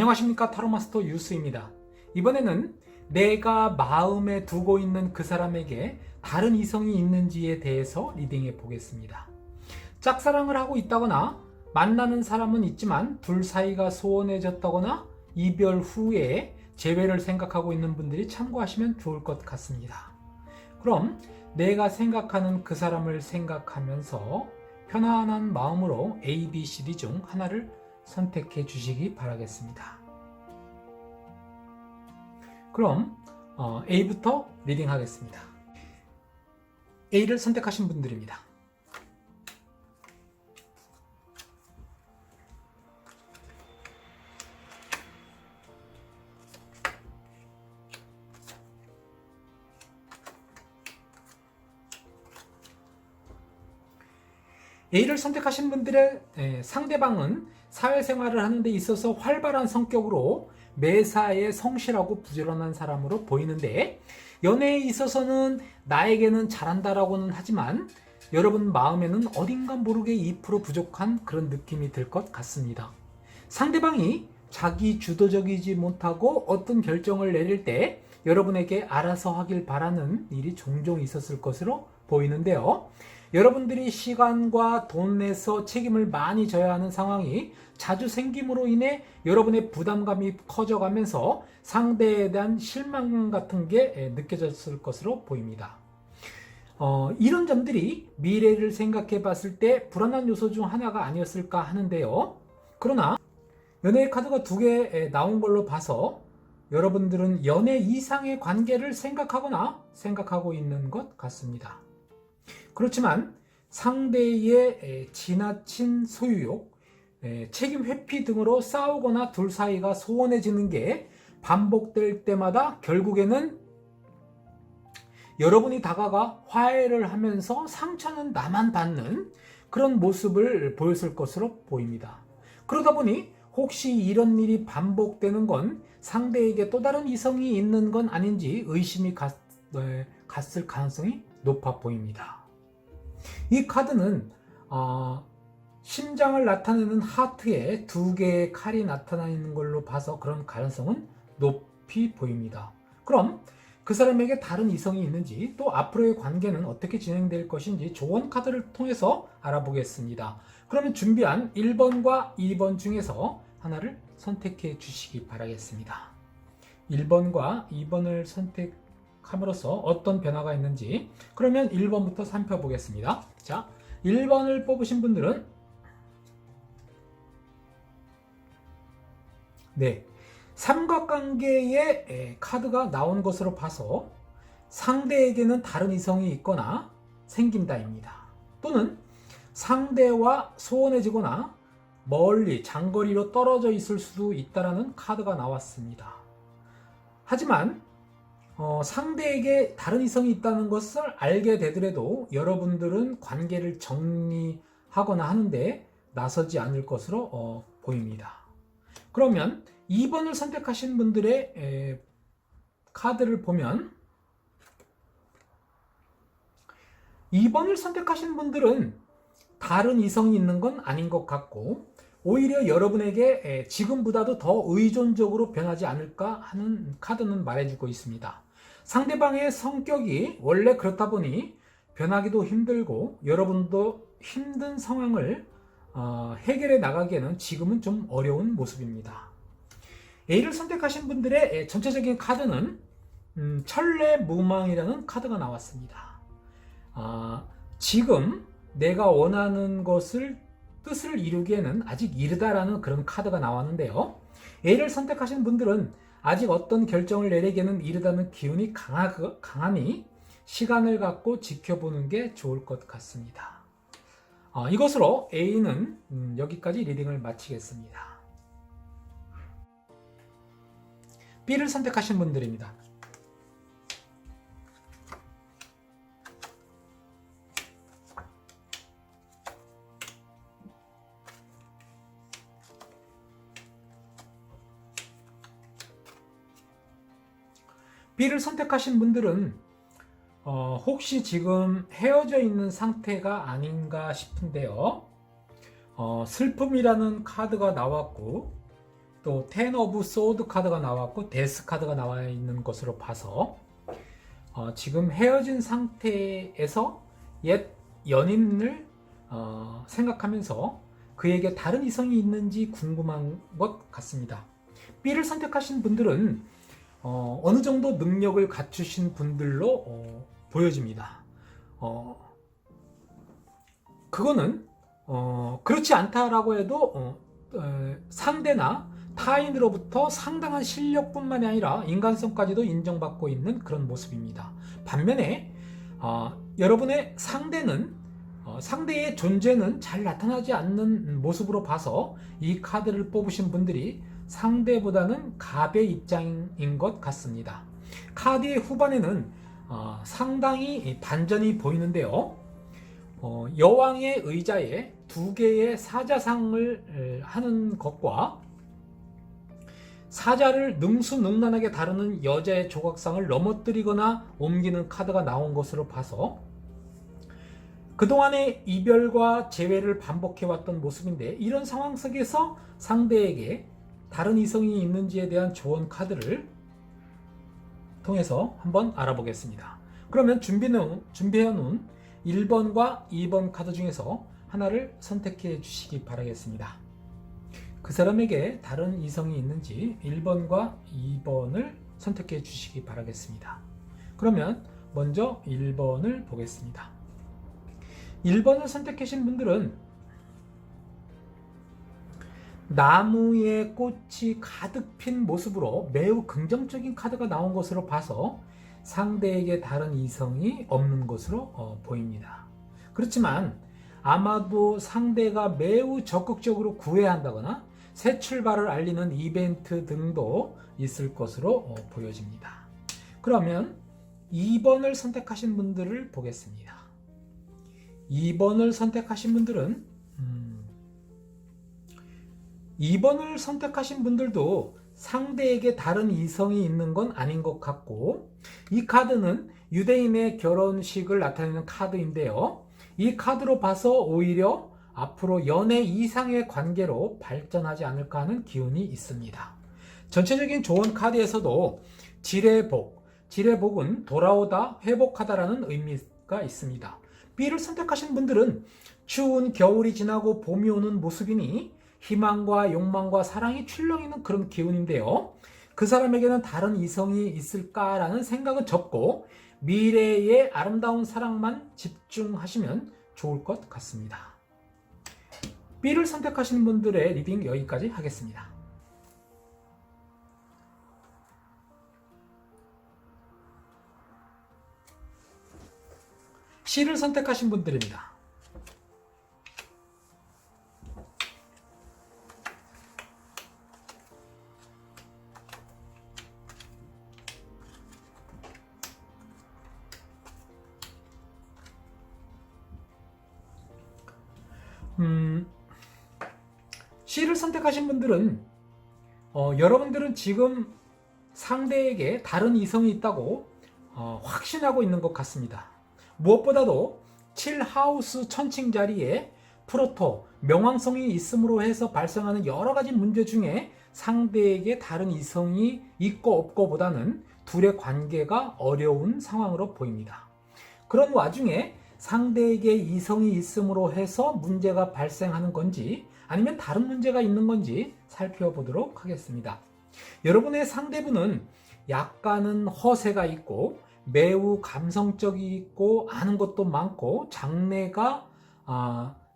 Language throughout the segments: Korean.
안녕하십니까, 타로마스터 유스입니다. 이번에는 내가 마음에 두고 있는 그 사람에게 다른 이성이 있는지에 대해서 리딩해 보겠습니다. 짝사랑을 하고 있다거나 만나는 사람은 있지만 둘 사이가 소원해졌다거나 이별 후에 재회를 생각하고 있는 분들이 참고하시면 좋을 것 같습니다. 그럼 내가 생각하는 그 사람을 생각하면서 편안한 마음으로 A, B, C, D 중 하나를 선택해 주시기 바라겠습니다. 그럼 A부터 리딩 하겠습니다. A를 선택하신 분들입니다. A를 선택하신 분들의 상대방은 사회생활을 하는 데 있어서 활발한 성격으로 매사에 성실하고 부지런한 사람으로 보이는데, 연애에 있어서는 나에게는 잘한다라고는 하지만 여러분 마음에는 어딘가 모르게 2% 부족한 그런 느낌이 들 것 같습니다. 상대방이 자기 주도적이지 못하고 어떤 결정을 내릴 때 여러분에게 알아서 하길 바라는 일이 종종 있었을 것으로 보이는데요. 여러분들이 시간과 돈 내서 책임을 많이 져야 하는 상황이 자주 생김으로 인해 여러분의 부담감이 커져가면서 상대에 대한 실망 같은 게 느껴졌을 것으로 보입니다. 이런 점들이 미래를 생각해 봤을 때 불안한 요소 중 하나가 아니었을까 하는데요. 그러나 연애의 카드가 2개 나온 걸로 봐서 여러분들은 연애 이상의 관계를 생각하거나 생각하고 있는 것 같습니다. 그렇지만 상대의 지나친 소유욕, 책임 회피 등으로 싸우거나 둘 사이가 소원해지는 게 반복될 때마다 결국에는 여러분이 다가가 화해를 하면서 상처는 나만 받는 그런 모습을 보였을 것으로 보입니다. 그러다 보니 혹시 이런 일이 반복되는 건 상대에게 또 다른 이성이 있는 건 아닌지 의심이 갔을 가능성이 높아 보입니다. 이 카드는 심장을 나타내는 하트에 2개의 칼이 나타나 있는 걸로 봐서 그런 가능성은 높이 보입니다. 그럼 그 사람에게 다른 이성이 있는지, 또 앞으로의 관계는 어떻게 진행될 것인지 조언 카드를 통해서 알아보겠습니다. 그러면 준비한 1번과 2번 중에서 하나를 선택해 주시기 바라겠습니다. 1번과 2번을 선택함으로써 어떤 변화가 있는지, 그러면 1번부터 살펴보겠습니다. 자, 1번을 뽑으신 분들은 삼각관계의 카드가 나온 것으로 봐서 상대에게는 다른 이성이 있거나 생긴다입니다. 또는 상대와 소원해지거나 멀리 장거리로 떨어져 있을 수도 있다라는 카드가 나왔습니다. 하지만 상대에게 다른 이성이 있다는 것을 알게 되더라도 여러분들은 관계를 정리하거나 하는데 나서지 않을 것으로 보입니다. 그러면 2번을 선택하신 분들의 카드를 보면 2번을 선택하신 분들은 다른 이성이 있는 건 아닌 것 같고, 오히려 여러분에게 지금보다도 더 의존적으로 변하지 않을까 하는 카드는 말해주고 있습니다. 상대방의 성격이 원래 그렇다 보니 변하기도 힘들고 여러분도 힘든 상황을 해결해 나가기에는 지금은 좀 어려운 모습입니다. A를 선택하신 분들의 전체적인 카드는 천례무망이라는 카드가 나왔습니다. 지금 내가 원하는 것을 뜻을 이루기에는 아직 이르다라는 그런 카드가 나왔는데요. A를 선택하신 분들은 아직 어떤 결정을 내리기에는 이르다는 기운이 강하니 시간을 갖고 지켜보는 게 좋을 것 같습니다. 이것으로 A는 여기까지 리딩을 마치겠습니다. B를 선택하신 분들입니다. B를 선택하신 분들은 혹시 지금 헤어져 있는 상태가 아닌가 싶은데요. 슬픔이라는 카드가 나왔고 또 텐 오브 소드 카드가 나왔고 데스 카드가 나와 있는 것으로 봐서 지금 헤어진 상태에서 옛 연인을 생각하면서 그에게 다른 이성이 있는지 궁금한 것 같습니다. B를 선택하신 분들은 어느 정도 능력을 갖추신 분들로 보여집니다. 그거는 그렇지 않다라고 해도 상대나 타인으로부터 상당한 실력뿐만이 아니라 인간성까지도 인정받고 있는 그런 모습입니다. 반면에 여러분의 상대의 존재는 잘 나타나지 않는 모습으로 봐서 이 카드를 뽑으신 분들이 상대보다는 갑의 입장인 것 같습니다. 카드의 후반에는 상당히 반전이 보이는데요. 여왕의 의자에 두 개의 사자상을 하는 것과 사자를 능수능란하게 다루는 여자의 조각상을 넘어뜨리거나 옮기는 카드가 나온 것으로 봐서 그동안의 이별과 재회를 반복해왔던 모습인데, 이런 상황 속에서 상대에게 다른 이성이 있는지에 대한 조언 카드를 통해서 한번 알아보겠습니다. 그러면 준비해놓은 1번과 2번 카드 중에서 하나를 선택해 주시기 바라겠습니다. 그 사람에게 다른 이성이 있는지 1번과 2번을 선택해 주시기 바라겠습니다. 그러면 먼저 1번을 보겠습니다. 1번을 선택하신 분들은 나무에 꽃이 가득 핀 모습으로 매우 긍정적인 카드가 나온 것으로 봐서 상대에게 다른 이성이 없는 것으로 보입니다. 그렇지만 아마도 상대가 매우 적극적으로 구애한다거나 새 출발을 알리는 이벤트 등도 있을 것으로 보여집니다. 그러면 2번을 선택하신 분들을 보겠습니다. 2번을 선택하신 분들은 2번을 선택하신 분들도 상대에게 다른 이성이 있는 건 아닌 것 같고, 이 카드는 유대인의 결혼식을 나타내는 카드인데요. 이 카드로 봐서 오히려 앞으로 연애 이상의 관계로 발전하지 않을까 하는 기운이 있습니다. 전체적인 조언 카드에서도 지례복은 돌아오다, 회복하다라는 의미가 있습니다. B를 선택하신 분들은 추운 겨울이 지나고 봄이 오는 모습이니 희망과 욕망과 사랑이 출렁이는 그런 기운인데요. 그 사람에게는 다른 이성이 있을까라는 생각은 접고 미래의 아름다운 사랑만 집중하시면 좋을 것 같습니다. B를 선택하시는 분들의 리딩 여기까지 하겠습니다. C를 선택하신 분들입니다. C를 선택하신 분들은 여러분들은 지금 상대에게 다른 이성이 있다고 확신하고 있는 것 같습니다. 무엇보다도 7하우스 천칭 자리에 프로토, 명왕성이 있음으로 해서 발생하는 여러 가지 문제 중에 상대에게 다른 이성이 있고 없고 보다는 둘의 관계가 어려운 상황으로 보입니다. 그런 와중에 상대에게 이성이 있음으로 해서 문제가 발생하는 건지 아니면 다른 문제가 있는 건지 살펴보도록 하겠습니다. 여러분의 상대분은 약간은 허세가 있고 매우 감성적이고 아는 것도 많고 장래가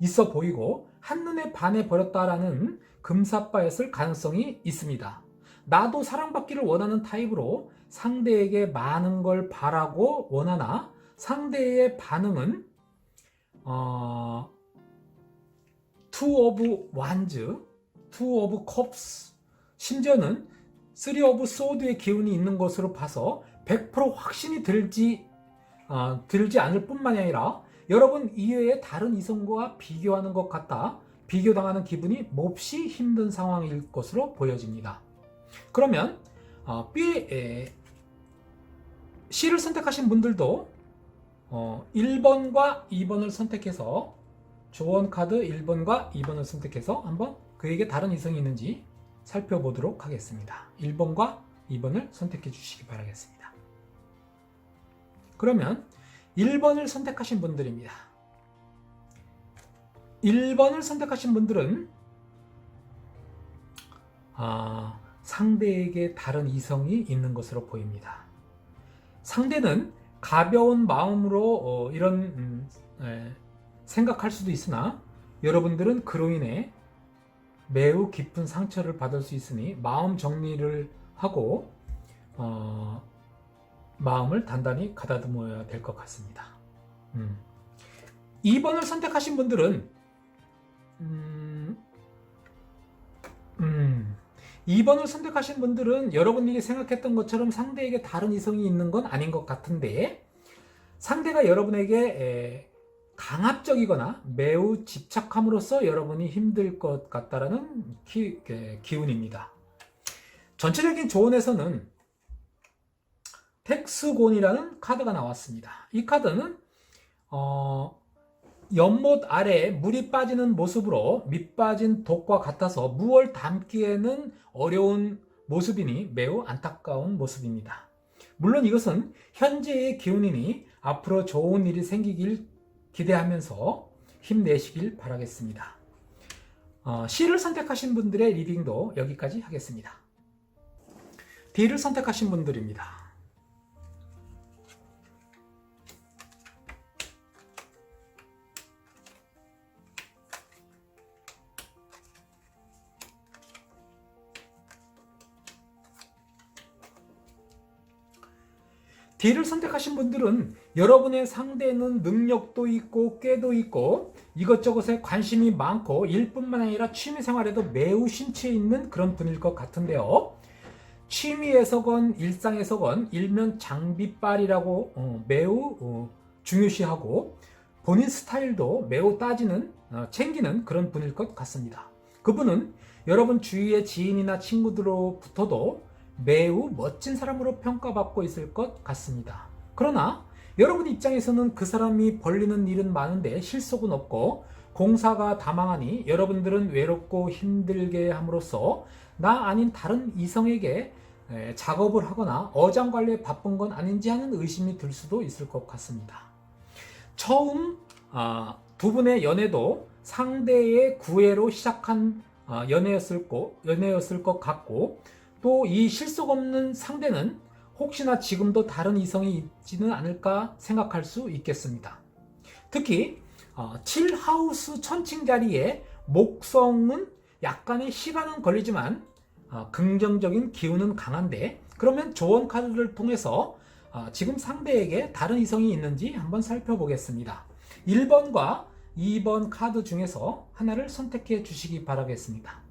있어 보이고 한눈에 반해버렸다라는 금사빠였을 가능성이 있습니다. 나도 사랑받기를 원하는 타입으로 상대에게 많은 걸 바라고 원하나 상대의 반응은 투 오브 완즈, 투 오브 컵스, 심지어는 쓰리 오브 소드의 기운이 있는 것으로 봐서 100% 확신이 들지 않을 뿐만이 아니라 여러분 이외에 다른 이성과 비교하는 것 같다, 비교당하는 기분이 몹시 힘든 상황일 것으로 보여집니다. 그러면 C를 선택하신 분들도 1번과 2번을 선택해서 조언 카드 1번과 2번을 선택해서 한번 그에게 다른 이성이 있는지 살펴보도록 하겠습니다. 1번과 2번을 선택해 주시기 바라겠습니다. 그러면 1번을 선택하신 분들입니다. 1번을 선택하신 분들은 상대에게 다른 이성이 있는 것으로 보입니다. 상대는 가벼운 마음으로 이런 생각할 수도 있으나 여러분들은 그로 인해 매우 깊은 상처를 받을 수 있으니 마음 정리를 하고 마음을 단단히 가다듬어야 될 것 같습니다. 2번을 선택하신 분들은 2번을 선택하신 분들은 여러분이 생각했던 것처럼 상대에게 다른 이성이 있는 건 아닌 것 같은데, 상대가 여러분에게 강압적이거나 매우 집착함으로써 여러분이 힘들 것 같다라는 기운입니다. 전체적인 조언에서는 텍스곤이라는 카드가 나왔습니다. 이 카드는 연못 아래에 물이 빠지는 모습으로 밑빠진 독과 같아서 무얼 담기에는 어려운 모습이니 매우 안타까운 모습입니다. 물론 이것은 현재의 기운이니 앞으로 좋은 일이 생기길 기대하면서 힘내시길 바라겠습니다. C를 선택하신 분들의 리딩도 여기까지 하겠습니다. D를 선택하신 분들입니다. D를 선택하신 분들은 여러분의 상대는 능력도 있고 꾀도 있고 이것저것에 관심이 많고 일뿐만 아니라 취미생활에도 매우 심취해 있는 그런 분일 것 같은데요. 취미에서건 일상에서건 일면 장비빨이라고 매우 중요시하고 본인 스타일도 매우 챙기는 그런 분일 것 같습니다. 그분은 여러분 주위의 지인이나 친구들로부터도 매우 멋진 사람으로 평가받고 있을 것 같습니다. 그러나 여러분 입장에서는 그 사람이 벌리는 일은 많은데 실속은 없고 공사가 다망하니 여러분들은 외롭고 힘들게 함으로써 나 아닌 다른 이성에게 작업을 하거나 어장관리에 바쁜 건 아닌지 하는 의심이 들 수도 있을 것 같습니다. 처음 두 분의 연애도 상대의 구애로 시작한 연애였을 것 같고 또 이 실속 없는 상대는 혹시나 지금도 다른 이성이 있지는 않을까 생각할 수 있겠습니다. 특히 7하우스 천칭 자리에 목성은 약간의 시간은 걸리지만 긍정적인 기운은 강한데, 그러면 조언 카드를 통해서 지금 상대에게 다른 이성이 있는지 한번 살펴보겠습니다. 1번과 2번 카드 중에서 하나를 선택해 주시기 바라겠습니다.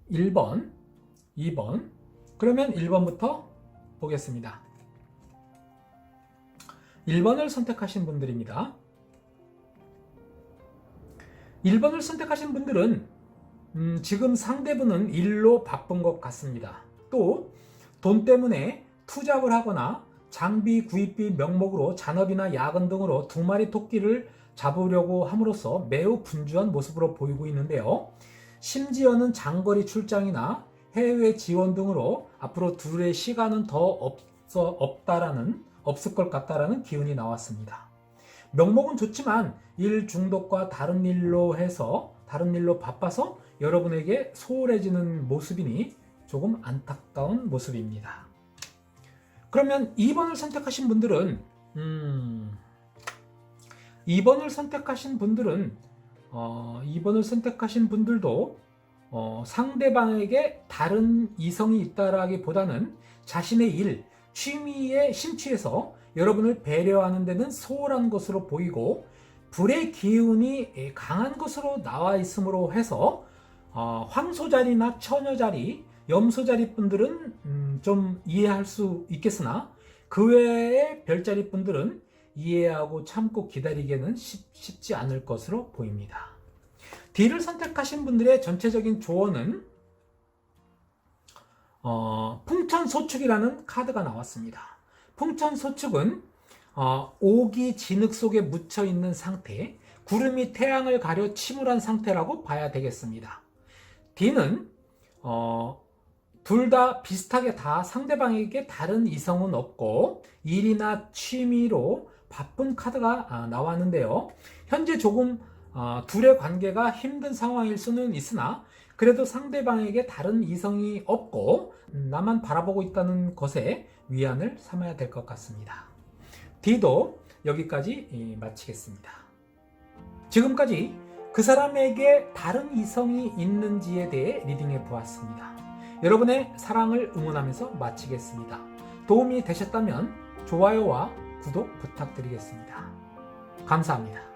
1번, 2번. 그러면 1번부터 보겠습니다. 1번을 선택하신 분들입니다. 1번을 선택하신 분들은 지금 상대분은 일로 바쁜 것 같습니다. 또 돈 때문에 투잡을 하거나 장비 구입비 명목으로 잔업이나 야근 등으로 2마리 토끼를 잡으려고 함으로써 매우 분주한 모습으로 보이고 있는데요. 심지어는 장거리 출장이나 해외 지원 등으로 앞으로 둘의 시간은 더 없을 것 같다라는 기운이 나왔습니다. 명목은 좋지만 일 중독과 다른 일로 바빠서 여러분에게 소홀해지는 모습이니 조금 안타까운 모습입니다. 그러면 2번을 선택하신 분들은 2번을 선택하신 분들도 상대방에게 다른 이성이 있다라기보다는 자신의 일, 취미에 심취해서 여러분을 배려하는 데는 소홀한 것으로 보이고 불의 기운이 강한 것으로 나와 있으므로 해서 황소자리나 처녀자리, 염소자리 분들은 좀 이해할 수 있겠으나 그 외의 별자리 분들은 이해하고 참고 기다리기에는 쉽지 않을 것으로 보입니다. D를 선택하신 분들의 전체적인 조언은 풍천소축이라는 카드가 나왔습니다. 풍천소축은 옥이 진흙 속에 묻혀 있는 상태, 구름이 태양을 가려 침울한 상태라고 봐야 되겠습니다. D는 둘 다 비슷하게 다 상대방에게 다른 이성은 없고 일이나 취미로 바쁜 카드가 나왔는데요. 현재 조금 둘의 관계가 힘든 상황일 수는 있으나 그래도 상대방에게 다른 이성이 없고 나만 바라보고 있다는 것에 위안을 삼아야 될 것 같습니다. D도 여기까지 마치겠습니다. 지금까지 그 사람에게 다른 이성이 있는지에 대해 리딩해 보았습니다. 여러분의 사랑을 응원하면서 마치겠습니다. 도움이 되셨다면 좋아요와 구독 부탁드리겠습니다. 감사합니다.